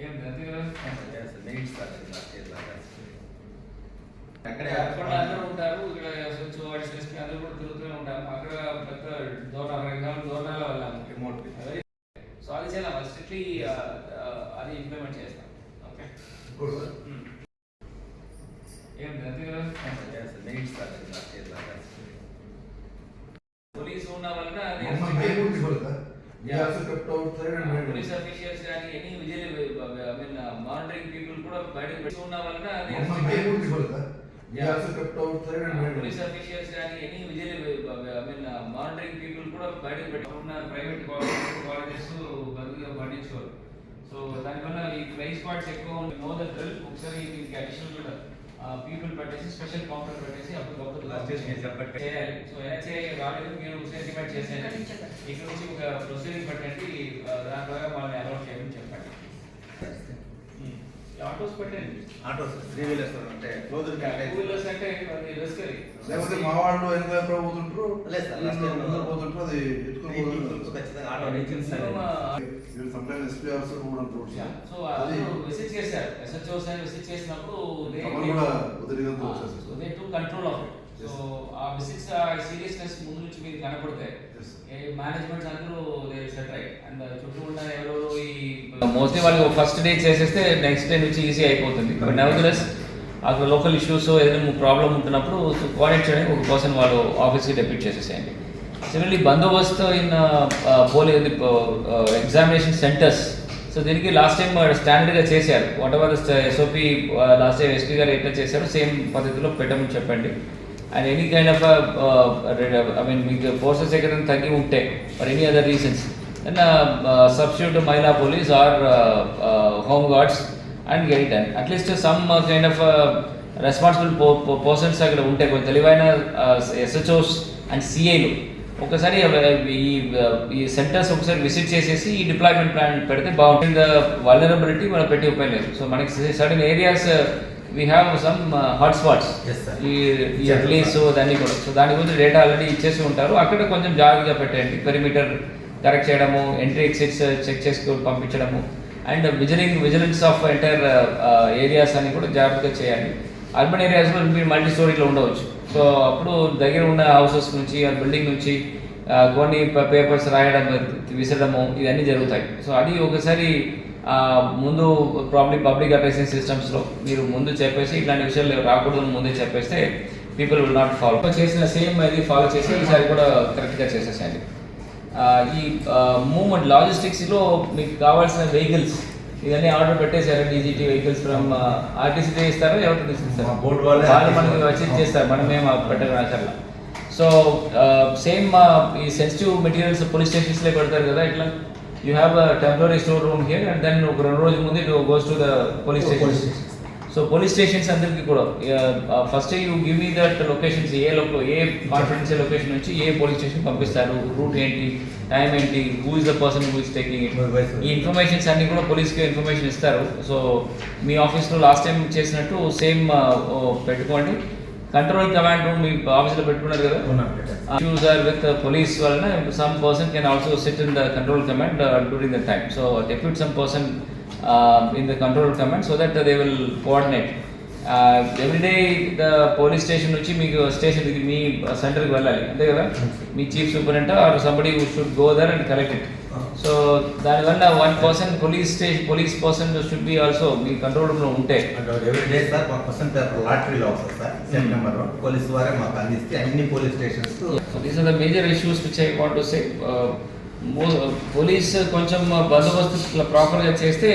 ఏం దగ్గర main start last year లాగా అక్కడ అందరూ ఉంటారు. ఇక్కడ స్విచ్ వాయిస్ చేసి అందరూ కూడా తిరుగుతూనే ఉంటారు. అక్కడ పెద్ద దూరాల వల్ల రిమోట్ సో అది చాలా స్ట్రిక్ట్లీ అది ఇంప్లిమెంట్ చేస్తాం. ఓకే ఏం దగ్గర మెయిన్ స్టార్ట్ లాస్ట్ ఇయర్ లాగా పోలీసు ఉన్న వల్ల పోలీస్ అఫీషియల్స్ కానీ ఎనీ మానిటరింగ్ పీపుల్ కూడా బయట ఉన్న వల్ల పోలీస్ అఫీషియల్స్ కానీ ఎనీ మానిటరింగ్ పీపుల్ కూడా బయట పెట్టుకున్న ప్రైవేట్ కాలేజెస్ బదులుగా పండించుకోరు. సో దానివల్ల ఈ ఫ్లై స్క్వాడ్స్ ఎక్కువ నో ద డ్రిల్. ఒకసారి దీనికి అడిషనల్ కూడా పీపుల్ పెట్టేసి స్పెషల్ కౌంటర్ పెట్టేసి అప్పుడు చేయాలి. సో ఎన్హెచ్ఐ రాలేదు, మీరు సెంటిమెంట్ చేసేయండి. ఇక్కడ నుంచి ఒక ప్రొసీడింగ్ పెట్టండి, దాని ద్వారా వాళ్ళని అలౌట్ చేయమని చెప్పండి. ఆటోస్ పెట్టండి, ఆటోస్ 3 వీలర్స్ అంటే క్లోజ్డ్ టూ వీలర్స్ అంటే అది రిస్క్. లేకపోతే మా వాళ్ళు వెనకాల పోతుంటారు, లేదు సార్ లాస్ట్ టైం ముందర పోతుంటారు, అది ఎత్తుకొని ఖచ్చితంగా ఆటో నుంచి సమ్టైమ్స్ ఎస్పీ ఆఫీసర్ కూడా రోడ్స్ సో అది విజిట్ చేశారు. ఎస్హెచ్ఓస్ అని విజిట్ చేసినప్పుడు కూడా ఉదరిగంతో వచ్చేస్తారు. So they to control of it. So ఆ విజిట్స్ సీరియస్నెస్ ముందు నుంచి మీకు కనపడతాయి. మేనేజ్మెంట్స్ అందరూ దే సెట్ రైట్ అండ్ చుట్టూ ఉన్న ఎవరో ఈ మోస్ట్లీ వాళ్ళు ఫస్ట్ డే చేసేస్తే నెక్స్ట్ డే నుంచి ఈజీ అయిపోతుంది. బట్ నెవర్దెలెస్ అక్కడ లోకల్ ఇష్యూస్ ఏదైనా ప్రాబ్లం ఉంటున్నప్పుడు కోఆర్డినేట్ చేయడానికి ఒక పర్సన్ వాళ్ళు ఆఫీస్కి డెప్యూట్ చేసేసేయండి. సిమిలర్లీ బందోబస్తు ఇన్ ఎగ్జామినేషన్ సెంటర్స్. సో దీనికి లాస్ట్ టైం స్టాండర్డ్గా చేశారు. Whatever SOP last time SP గారు ఎట్లా చేశారో సేమ్ పద్ధతిలో పెట్టమని చెప్పండి. అండ్ ఎనీ కైండ్ ఆఫ్ మీకు ఫోర్సెస్ ఎక్కడైనా తగ్గి ఉంటే for any other reasons then substitute మహిళా police are home guards and get it done. At least some kind of responsible persons అక్కడ ఉంటే కొంచెం తెలివైన ఎస్హెచ్ఓస్ అండ్ సిఐలు ఒకసారి ఈ సెంటర్స్ ఒకసారి విజిట్ చేసేసి ఈ డిప్లాయ్మెంట్ ప్లాన్ పెడితే బాగుంటుంది. వల్నరబిలిటీ మనం పెట్టి ఉపయోగం లేదు. సో మనకి certain areas we have some hot spots ఈ రిలీజ్ దాన్ని కూడా. సో దాని గురించి డేటా ఆల్రెడీ ఇచ్చేసి ఉంటారు. అక్కడ కొంచెం జాగ్రత్తగా పెట్టండి. పెరిమీటర్ కరెక్ట్ చేయడము, ఎంట్రీ ఎగ్జిట్స్ చెక్ చేసుకొని పంపించడము and vigilance of entire areas అని కూడా జాగ్రత్తగా చేయాలి. అర్బన్ ఏరియాస్లో మీరు మల్టీ స్టోరీలో ఉండవచ్చు. సో అప్పుడు దగ్గర ఉన్న హౌసెస్ నుంచి ఆ బిల్డింగ్ నుంచి కొన్ని పేపర్స్ రాయడం, విసరడము ఇవన్నీ జరుగుతాయి. సో అది ఒకసారి ముందు ప్రాబ్లమ్ పబ్లిక్ అడ్రసింగ్ సిస్టమ్స్లో మీరు ముందు చెప్పేసి ఇట్లాంటి విషయాలు రాకూడదు ముందే చెప్పేస్తే పీపుల్ విల్ నాట్ ఫాలో. చేసిన సేమ్ అది ఫాలో చేసి ఈసారి కూడా కరెక్ట్గా చేసేసండి. ఈ మూవ్మెంట్ లాజిస్టిక్స్లో మీకు కావాల్సిన వెహికల్స్ ఇవన్నీ ఆర్డర్ పెట్టేశారు. డీజీటీ వెహికల్స్ ఫ్రమ్ ఆర్టీసీ ఇస్తారో ఎవరు తీసుకొస్తారు, వాళ్ళు మనకి వచ్చి చేస్తారు, మనమేం పెట్టగల. సో సేమ్ ఈ సెన్సిటివ్ మెటీరియల్స్ పోలీస్ స్టేషన్స్లో పెడతారు కదా. ఇట్లా you have a temporary store room here and then ఒక 2 రోజుల ముందు it goes to the police stations. So police stations అందరికీ కూడా first you give me that locations, ఏ కాన్ఫిడెన్షియల్ లొకేషన్ నుంచి ఏ పోలీస్ స్టేషన్ పంపిస్తారు, రూట్ ఏంటి, టైం ఏంటి, who is the person who is taking it, ఈ ఇన్ఫర్మేషన్స్ అన్ని కూడా పోలీస్కి ఇన్ఫర్మేషన్ ఇస్తారు. సో మీ ఆఫీస్లో లాస్ట్ టైం చేసినట్టు సేమ్ పెట్టుకోండి. కంట్రోల్ కమాండ్ రూమ్ మీ ఆఫీస్లో పెట్టుకున్నారు కదా. ఇష్యూస్ ఆర్ విత్ పోలీస్ వలన some person can also SIT in the control command during the time. So depute some person in the control command so that they will coordinate. Every day the police station నుంచి మీకు స్టేషన్కి మీ సెంటర్కి వెళ్ళాలి అంతే కదా. మీ chief superintendent or somebody who should go there and collect it. So దానివల్ల 1 person police person should be also మీ కంట్రోల్ రూమ్లో ఉంటే ఎవ్రీ డే సార్ 1% పేపర్ లాటరీలో వస్తుంది సార్. సెప్టెంబర్ పోలీస్ వారే మాకు అందిస్తే అన్ని police stations. So these are the major issues which I want to say. Police కొంచెం బందోబస్తు ప్రాపర్గా చేస్తే